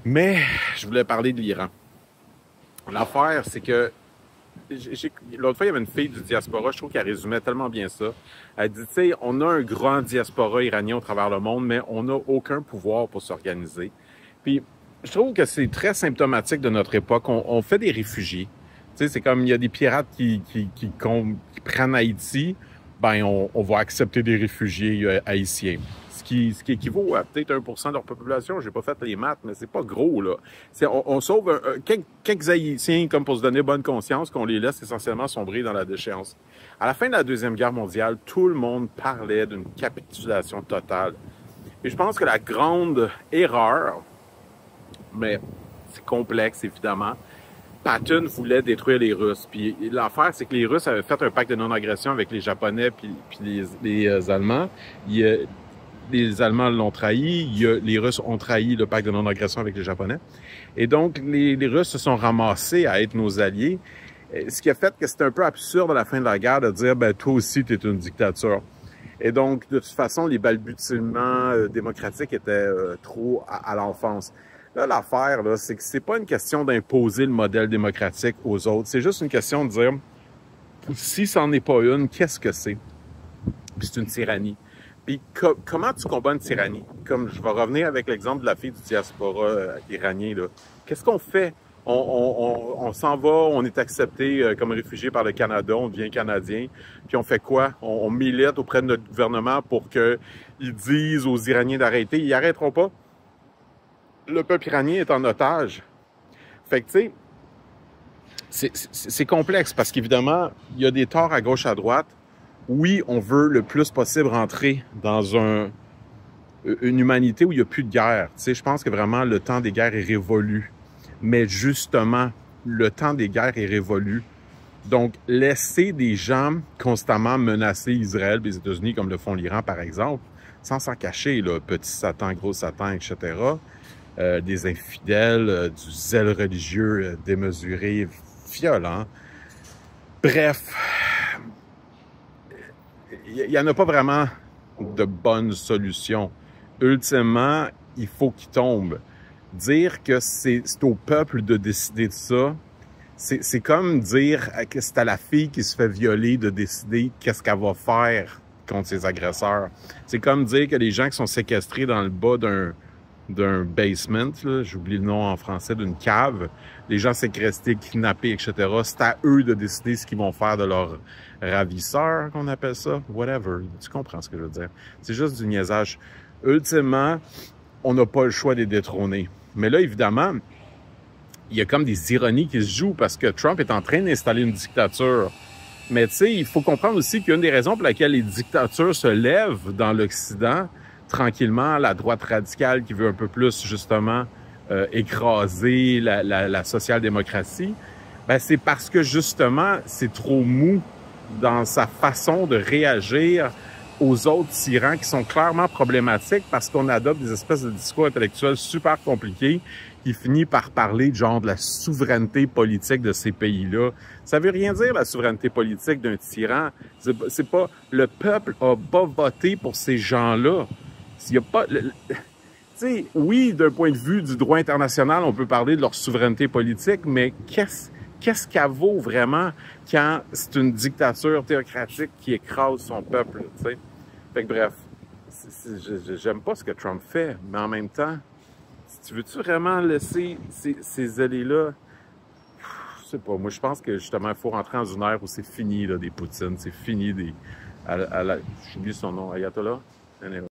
Mais je voulais parler de l'Iran. L'affaire, c'est que l'autre fois, il y avait une fille du diaspora, je trouve qu'elle résumait tellement bien ça. Elle dit, tu sais, on a un grand diaspora iranien au travers le monde, mais on n'a aucun pouvoir pour s'organiser. Puis, je trouve que c'est très symptomatique de notre époque. On fait des réfugiés. Tu sais, c'est comme il y a des pirates qui prennent Haïti, ben on va accepter des réfugiés haïtiens. Ce qui équivaut à peut-être 1% de leur population. J'ai pas fait les maths, mais c'est pas gros, là. On sauve quelques Haïtiens comme pour se donner bonne conscience qu'on les laisse essentiellement sombrer dans la déchéance. À la fin de la Deuxième Guerre mondiale, tout le monde parlait d'une capitulation totale. Et je pense que la grande erreur, mais c'est complexe, évidemment, Patton voulait détruire les Russes. Puis l'affaire, c'est que les Russes avaient fait un pacte de non-agression avec les Japonais puis les Allemands. Les Allemands l'ont trahi. Les Russes ont trahi le pacte de non-agression avec les Japonais. Et donc, les Russes se sont ramassés à être nos alliés. Ce qui a fait que c'était un peu absurde à la fin de la guerre de dire, ben toi aussi, tu es une dictature. Et donc, de toute façon, les balbutiements démocratiques étaient trop à l'enfance. Là, l'affaire, là, c'est que c'est pas une question d'imposer le modèle démocratique aux autres. C'est juste une question de dire, si c'en est pas une, qu'est-ce que c'est? Puis c'est une tyrannie. Puis comment tu combats une tyrannie? Comme je vais revenir avec l'exemple de la fille du diaspora iranien, là. Qu'est-ce qu'on fait? On s'en va, on est accepté comme réfugié par le Canada, on devient Canadien, puis on fait quoi? On milite auprès de notre gouvernement pour qu'ils disent aux Iraniens d'arrêter. Ils arrêteront pas. Le peuple iranien est en otage. Fait que, tu sais, c'est complexe parce qu'évidemment, il y a des torts à gauche, à droite. Oui, on veut le plus possible rentrer dans une humanité où il n'y a plus de guerre. Tu sais, je pense que vraiment le temps des guerres est révolu. Mais justement, le temps des guerres est révolu. Donc, laisser des gens constamment menacer Israël et les États-Unis, comme le font l'Iran, par exemple, sans s'en cacher, là, petit Satan, gros Satan, etc., des infidèles, du zèle religieux démesuré, violent. Bref, il n'y en a pas vraiment de bonnes solutions. Ultimement, il faut qu'il tombe. Dire que c'est au peuple de décider de ça, c'est comme dire que c'est à la fille qui se fait violer de décider qu'est-ce qu'elle va faire contre ses agresseurs. C'est comme dire que les gens qui sont séquestrés dans le bas d'un basement, j'oublie le nom en français, d'une cave, les gens séquestrés, kidnappés, etc., c'est à eux de décider ce qu'ils vont faire de leur ravisseur, qu'on appelle ça, whatever. Tu comprends ce que je veux dire? C'est juste du niaisage. Ultimement, on n'a pas le choix de les détrôner. Mais là, évidemment, il y a comme des ironies qui se jouent parce que Trump est en train d'installer une dictature. Mais tu sais, il faut comprendre aussi qu'une des raisons pour laquelle les dictatures se lèvent dans l'Occident, tranquillement, la droite radicale qui veut un peu plus, justement, écraser la social-démocratie, ben c'est parce que, justement, c'est trop mou dans sa façon de réagir aux autres tyrans qui sont clairement problématiques parce qu'on adopte des espèces de discours intellectuels super compliqués qui finit par parler genre de la souveraineté politique de ces pays-là. Ça veut rien dire, la souveraineté politique d'un tyran. C'est pas... Le peuple a pas voté pour ces gens-là. S'il y a pas... Tu sais, oui, d'un point de vue du droit international, on peut parler de leur souveraineté politique, mais qu'est-ce qu'elle vaut vraiment quand c'est une dictature théocratique qui écrase son peuple, tu sais? Fait que bref, j'aime pas ce que Trump fait, mais en même temps, si tu veux-tu vraiment laisser ces allées-là? Je sais pas, moi je pense que justement, il faut rentrer dans une ère où c'est fini là, des Poutines, c'est fini des... J'oublie son nom, Ayatollah? Anyway.